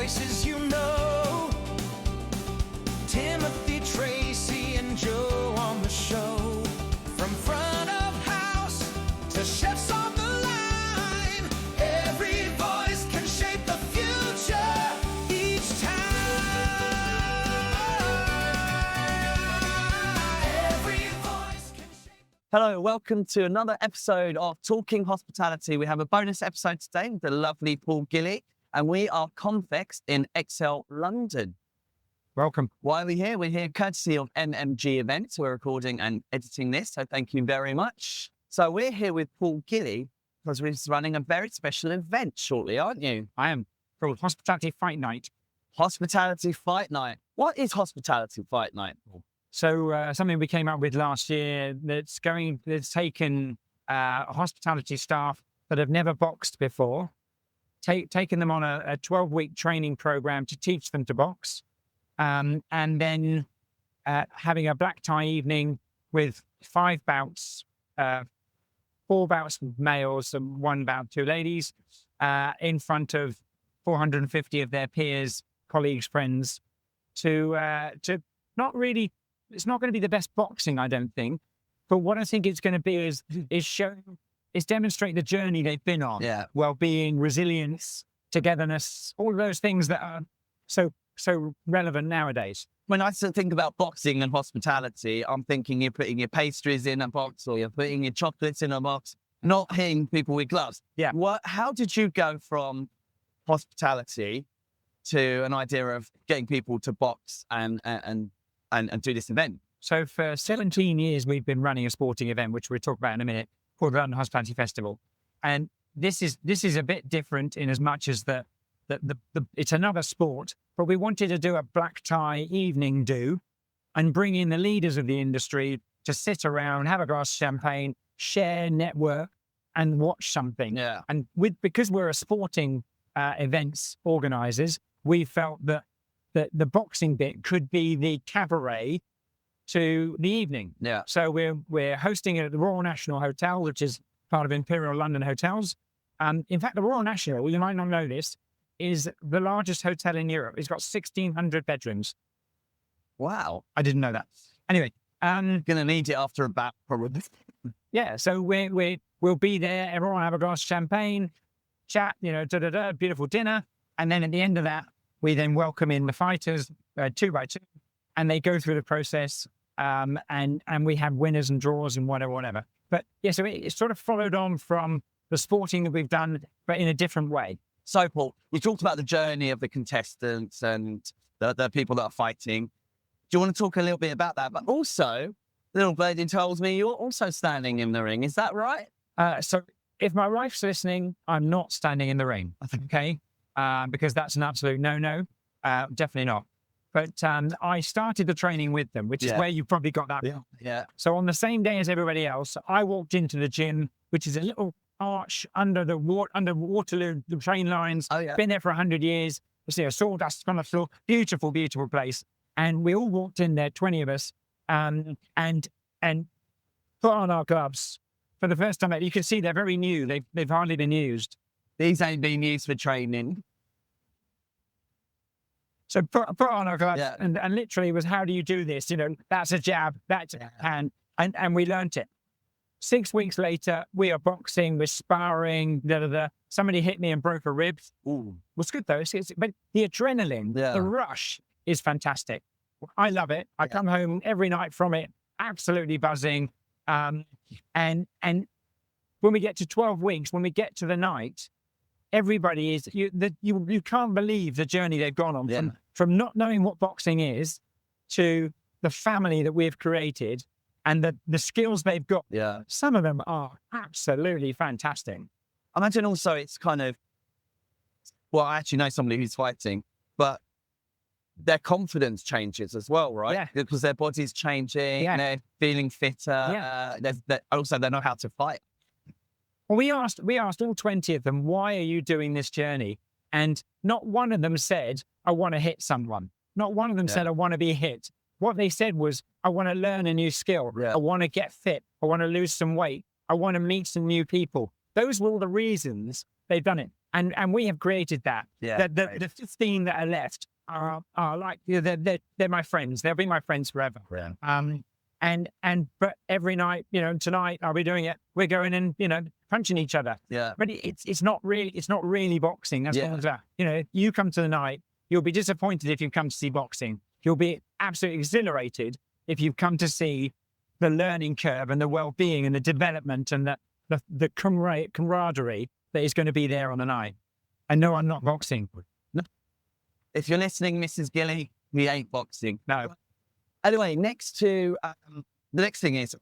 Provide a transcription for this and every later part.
voices you know. Timothy, Tracy, and Joe on the show. From front of house to chefs on the line, every voice can shape the future each time. Every voice can shape. Hello, welcome to another episode of Talking Hospitality. We have a bonus episode today with the lovely Paul Gilley, and we are Confex in Excel, London. Welcome. Why are we here? We're here courtesy of MMG Events. We're recording and editing this, so thank you very much. So we're here with Paul Gilley because we're running a very special event shortly, aren't you? I am called Hospitality Fight Night. Hospitality Fight Night. What is Hospitality Fight Night? So something we came up with last year that's taken hospitality staff that have never boxed before, taken them on a 12-week training program to teach them to box, and then having a black tie evening with 5 bouts, 4 bouts with males and 1 bout, 2 ladies, in front of 450 of their peers, colleagues, friends, to not really. It's not going to be the best boxing, I don't think, but what I think it's going to be is demonstrate the journey they've been on. Yeah. Well-being, resilience, togetherness, all of those things that are so relevant nowadays. When I think about boxing and hospitality, I'm thinking you're putting your pastries in a box or you're putting your chocolates in a box, not hitting people with gloves. Yeah. How did you go from hospitality to an idea of getting people to box and do this event? So for 17 years, we've been running a sporting event, which we'll talk about in a minute, called the London Hospitality Festival. And this is a bit different in as much as it's another sport, but we wanted to do a black tie evening and bring in the leaders of the industry to sit around, have a glass of champagne, share, network, and watch something. Yeah. And because we're a sporting events organizers, we felt that the boxing bit could be the cabaret to the evening. Yeah. So we're hosting it at the Royal National Hotel, which is part of Imperial London Hotels. In fact, the Royal National, you might not know this, is the largest hotel in Europe. It's got 1,600 bedrooms. Wow. I didn't know that. Anyway, Going to need it after about probably. yeah. So we'll be there. Everyone will have a glass of champagne, chat, beautiful dinner, and then at the end of that, we then welcome in the fighters 2 by 2, and they go through the process, and we have winners and draws and whatever. But yeah, so it sort of followed on from the sporting that we've done, but in a different way. So, Paul, we talked about the journey of the contestants and the people that are fighting. Do you want to talk a little bit about that? But also, little birdie tells me you're also standing in the ring. Is that right? So if my wife's listening, I'm not standing in the ring, okay? Because that's an absolute no-no. Definitely not. But I started the training with them, which is where you probably got that. Yeah. So on the same day as everybody else, I walked into the gym, which is a little arch under Waterloo, the train lines. Oh, yeah. Been there for 100 years. You see a sawdust on the floor. Beautiful, beautiful place. And we all walked in there, 20 of us, and put on our gloves for the first time. You can see they're very new. They've hardly been used. These ain't been used for training. So put on our gloves, Yeah. and literally was, how do you do this? That's a jab, that's a hand, and we learnt it. 6 weeks later, we are boxing, we're sparring, Somebody hit me and broke a rib. Ooh. Was good though. But the adrenaline, the rush is fantastic. I love it. I come home every night from it, absolutely buzzing. And when we get to 12 weeks, when we get to the night, everybody is, you can't believe the journey they've gone on from not knowing what boxing is to the family that we've created and the skills they've got. Yeah. Some of them are absolutely fantastic. I imagine also it's kind of, well, I actually know somebody who's fighting, but their confidence changes as well, right? Yeah. Because their body's changing, they're feeling fitter. Also, they know how to fight. Well, we asked all 20 of them, why are you doing this journey? And not one of them said, I want to hit someone. Not one of them said, I want to be hit. What they said was, I want to learn a new skill. Yeah. I want to get fit. I want to lose some weight. I want to meet some new people. Those were all the reasons they've done it. And we have created that. Yeah. The 15 that are left are like, they're my friends. They'll be my friends forever. Yeah. But every night, tonight I'll be doing it. We're going and, punching each other. Yeah. But it's not really boxing. That's Yeah. what it's about. You come to the night, you'll be disappointed if you come to see boxing. You'll be absolutely exhilarated if you've come to see the learning curve and the well-being and the development and the camaraderie that is going to be there on the night. And no, I'm not boxing. No. If you're listening, Mrs. Gilley, we ain't boxing. No. Anyway, the next thing is,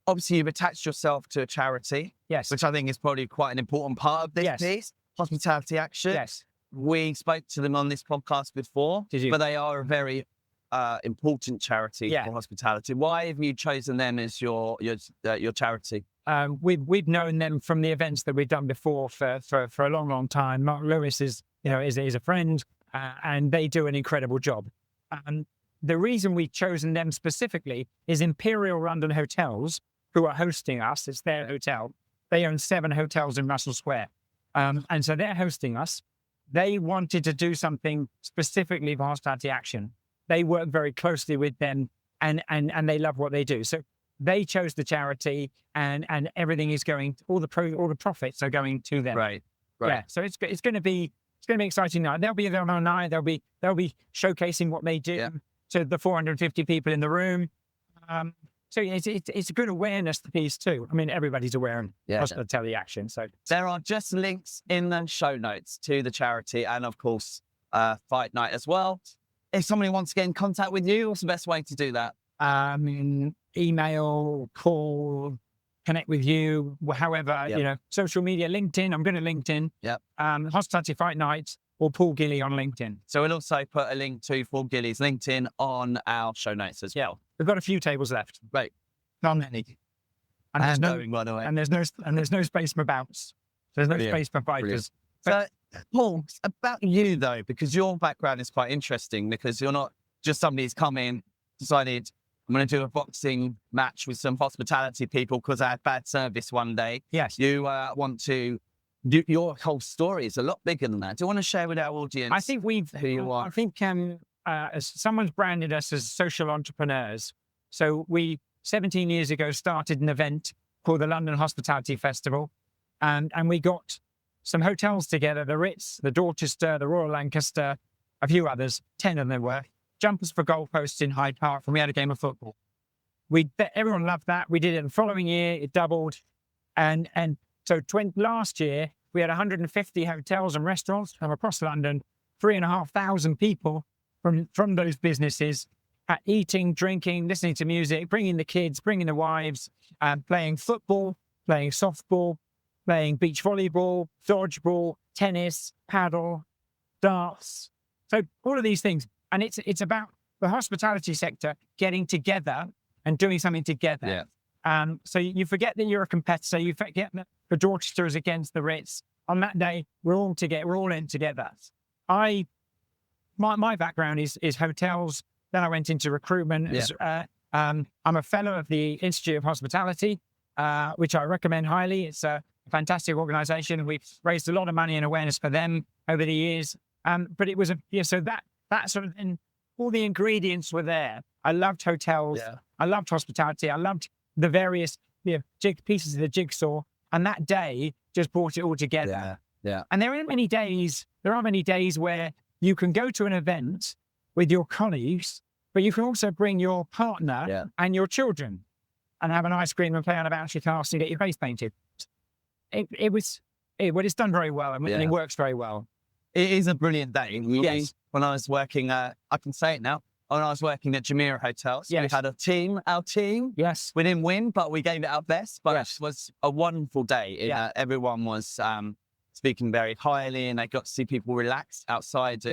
obviously you've attached yourself to a charity. Yes. Which I think is probably quite an important part of this piece, Hospitality Action. Yes. We spoke to them on this podcast before. Did you? But they are a very important charity for hospitality. Why have you chosen them as your charity? We've known them from the events that we've done before for a long time. Mark Lewis is a friend, and they do an incredible job. The reason we've chosen them specifically is Imperial London Hotels, who are hosting us. It's their hotel. They own 7 hotels in Russell Square, and so they're hosting us. They wanted to do something specifically for Hospitality Action. They work very closely with them, and they love what they do. So they chose the charity, and everything is going. All the profits are going to them. Right. Yeah. So it's going to be an exciting night. They'll be there on the night. They'll be showcasing what they do to the 450 people in the room. So it's a good awareness piece too. I mean, everybody's aware of Hospitality Action. So there are just links in the show notes to the charity, and of course, Fight Night as well. If somebody wants to get in contact with you, what's the best way to do that? Email, call, connect with you, however, social media, LinkedIn. I'm going to LinkedIn. Yep. Hospitality Fight Night or Paul Gilley on LinkedIn. So we'll also put a link to Paul Gilley's LinkedIn on our show notes as well. We've got a few tables left. Right. Not many. And there's no space for bounce. There's no space for fighters. So, Paul, about you though, because your background is quite interesting, because you're not just somebody who's come in, decided I'm going to do a boxing match with some hospitality people because I had bad service one day. Yes. You want to do, your whole story is a lot bigger than that. Do you want to share with our audience? I think who you are. I think as someone's branded us as social entrepreneurs. So we 17 years ago started an event called the London Hospitality Festival, and we got some hotels together, the Ritz, the Dorchester, the Royal Lancaster, a few others, 10 of them were, jumpers for goalposts in Hyde Park, and we had a game of football. Everyone loved that. We did it the following year, it doubled. And so last year, we had 150 hotels and restaurants from across London, 3,500 people from those businesses eating, drinking, listening to music, bringing the kids, bringing the wives, playing football, playing softball, playing beach volleyball, dodgeball, tennis, paddle, darts. So all of these things. And it's about the hospitality sector getting together and doing something together. Yeah. So you forget that you're a competitor. You forget that the Dorchester is against the Ritz. On that day, we're all in together. My background is hotels. Then I went into recruitment. Yeah. I'm a fellow of the Institute of Hospitality, which I recommend highly. It's a fantastic organization. We've raised a lot of money and awareness for them over the years. But it was so that sort of, and all the ingredients were there. I loved hotels. Yeah. I loved hospitality. I loved the various pieces of the jigsaw. And that day just brought it all together. Yeah. Yeah. And there are many days where you can go to an event with your colleagues, but you can also bring your partner and your children and have an ice cream and play on a bouncy castle and get your face painted. It's done very well, and it works very well. It is a brilliant day. Yes. When I was working, I can say it now, when I was working at Jumeirah Hotels, we had our team. Yes. We didn't win, but we gave it our best. But it was a wonderful day. Everyone was speaking very highly, and they got to see people relax outside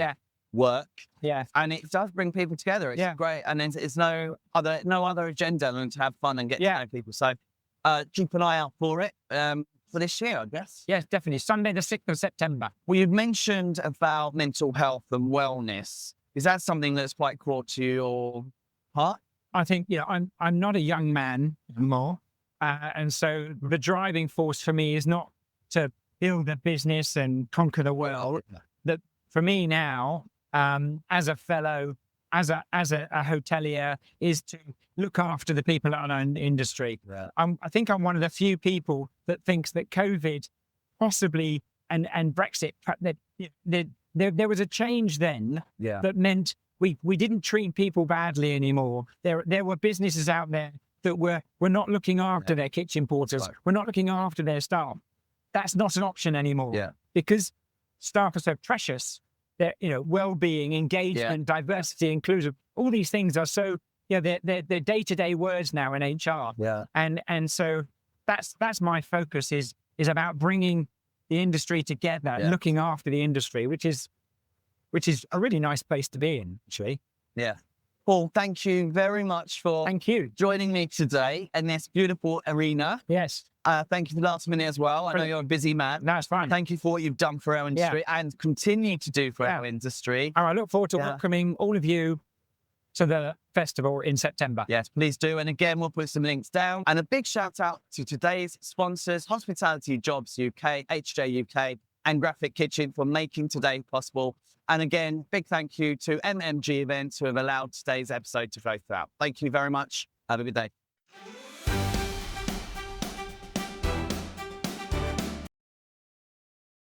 work. Yeah. And it does bring people together. It's great. And it's no other agenda than to have fun and get to know people. So keep an eye out for it. For this year, I guess. Yes, definitely. Sunday, the 6th of September. Well, you've mentioned about mental health and wellness. Is that something that's quite core to your heart? I think, I'm not a young man anymore. And so the driving force for me is not to build a business and conquer the world. That for me now, as a fellow, as a hotelier, is to look after the people in our industry. Yeah. I think I'm one of the few people that thinks that COVID possibly and Brexit, that there was a change then that meant we didn't treat people badly anymore. There were businesses out there that were not looking after their kitchen porters, were not looking after their staff. That's not an option anymore because staff are so precious. That well-being, engagement, diversity, inclusion, all these things are so they're day-to-day words now in HR. Yeah. And so that's my focus is about bringing the industry together, looking after the industry, which is a really nice place to be in, actually. Yeah. Paul, thank you very much for joining me today in this beautiful arena. Yes. Thank you for the last minute as well. I know you're a busy man. No, it's fine. Thank you for what you've done for our industry and continue to do for our industry. I look forward to welcoming all of you to the festival in September. Yes, please do. And again, we'll put some links down. And a big shout out to today's sponsors, Hospitality Jobs UK, HJ UK, and Graphic Kitchen for making today possible. And again, big thank you to MMG Events who have allowed today's episode to flow throughout. Thank you very much. Have a good day.